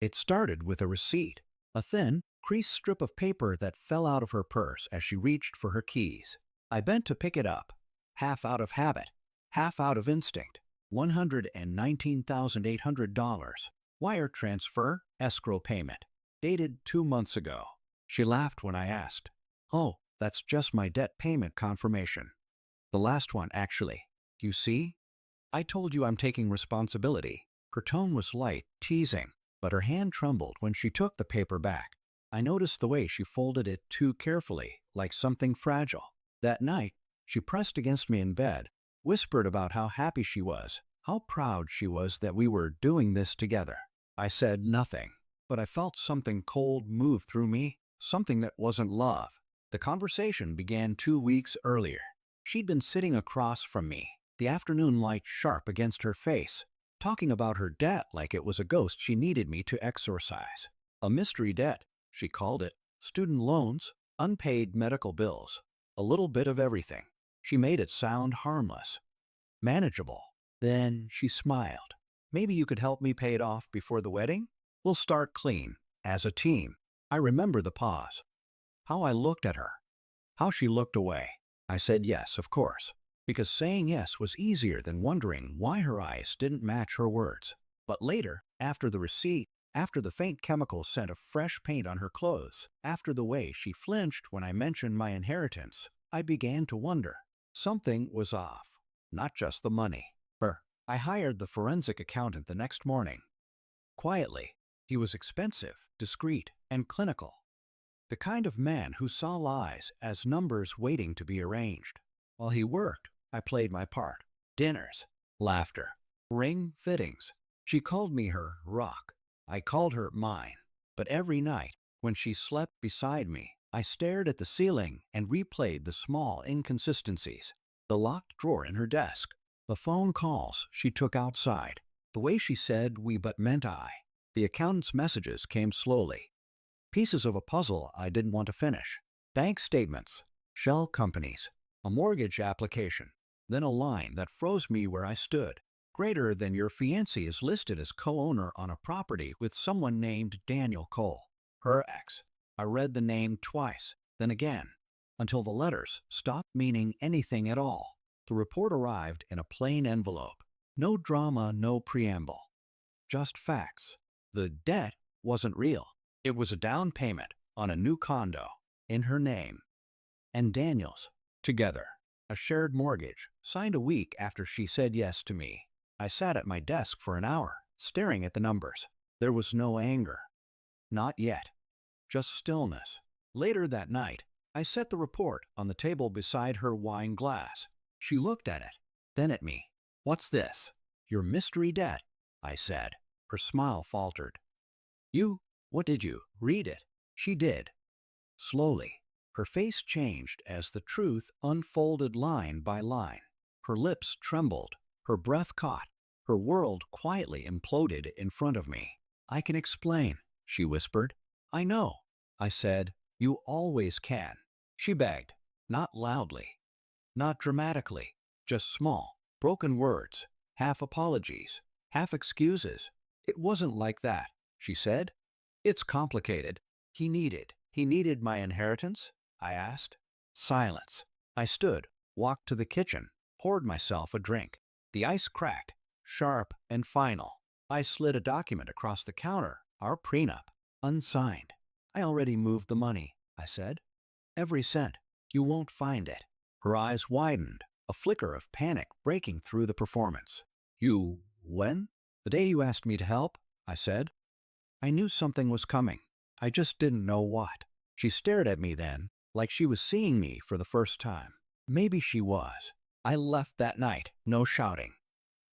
It started with a receipt, a thin, creased strip of paper that fell out of her purse as she reached for her keys. I bent to pick it up, half out of habit, half out of instinct. $119,800. Wire transfer, escrow payment. Dated 2 months ago. She laughed when I asked. Oh, that's just my debt payment confirmation. The last one, actually. You see? I told you I'm taking responsibility. Her tone was light, teasing, but her hand trembled when she took the paper back. I noticed the way she folded it too carefully, like something fragile. That night, she pressed against me in bed, whispered about how happy she was, how proud she was that we were doing this together. I said nothing, but I felt something cold move through me, something that wasn't love. The conversation began 2 weeks earlier. She'd been sitting across from me, the afternoon light sharp against her face, talking about her debt like it was a ghost she needed me to exorcise. A mystery debt, she called it. Student loans, unpaid medical bills, a little bit of everything. She made it sound harmless, manageable. Then she smiled. Maybe you could help me pay it off before the wedding? We'll start clean, as a team. I remember the pause. How I looked at her. How she looked away. I said yes, of course, because saying yes was easier than wondering why her eyes didn't match her words. But later, after the receipt, after the faint chemical scent of fresh paint on her clothes, after the way she flinched when I mentioned my inheritance, I began to wonder. Something was off. Not just the money. Her. I hired the forensic accountant the next morning. Quietly. He was expensive, discreet, and clinical. The kind of man who saw lies as numbers waiting to be arranged. While he worked, I played my part. Dinners, laughter, ring fittings. She called me her rock. I called her mine. But every night, when she slept beside me, I stared at the ceiling and replayed the small inconsistencies. The locked drawer in her desk, the phone calls she took outside, the way she said we but meant I. The accountant's messages came slowly. Pieces of a puzzle I didn't want to finish. Bank statements, shell companies, a mortgage application, then a line that froze me where I stood. Greater than your fiancé is listed as co-owner on a property with someone named Daniel Cole, her ex. I read the name twice, then again, until the letters stopped meaning anything at all. The report arrived in a plain envelope. No drama, no preamble. Just facts. The debt wasn't real. It was a down payment on a new condo in her name and Daniel's. Together, a shared mortgage, signed a week after she said yes to me. I sat at my desk for an hour, staring at the numbers. There was no anger. Not yet. Just stillness. Later that night, I set the report on the table beside her wine glass. She looked at it, then at me. What's this? Your mystery debt, I said. Her smile faltered. What did you read it? She did. Slowly. Her face changed as the truth unfolded line by line. Her lips trembled. Her breath caught. Her world quietly imploded in front of me. I can explain, she whispered. I know. I said, you always can. She begged, not loudly, not dramatically, just small, broken words, half apologies, half excuses. It wasn't like that, she said. It's complicated. He needed my inheritance? I asked. Silence. I stood, walked to the kitchen, poured myself a drink. The ice cracked, sharp and final. I slid a document across the counter, our prenup, unsigned. I already moved the money, I said. Every cent. You won't find it. Her eyes widened, a flicker of panic breaking through the performance. When? The day you asked me to help, I said. I knew something was coming. I just didn't know what. She stared at me then, like she was seeing me for the first time. Maybe she was. I left that night, no shouting.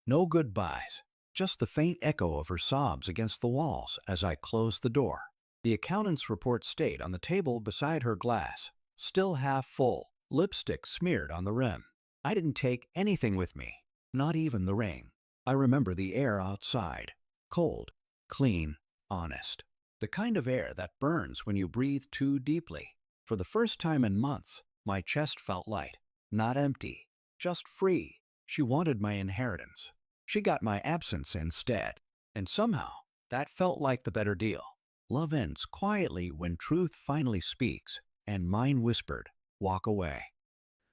No goodbyes. Just the faint echo of her sobs against the walls as I closed the door. The accountant's report stayed on the table beside her glass, still half full, lipstick smeared on the rim. I didn't take anything with me, not even the ring. I remember the air outside. Cold, clean, honest. The kind of air that burns when you breathe too deeply. For the first time in months, my chest felt light, not empty, just free. She wanted my inheritance. She got my absence instead. And somehow, That felt like the better deal. Love ends quietly when truth finally speaks, and mine whispered, walk away.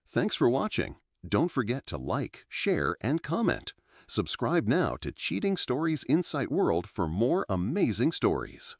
Thanks for watching. Don't forget to like, share, and comment. Subscribe now to Cheating Stories Insight World for more amazing stories.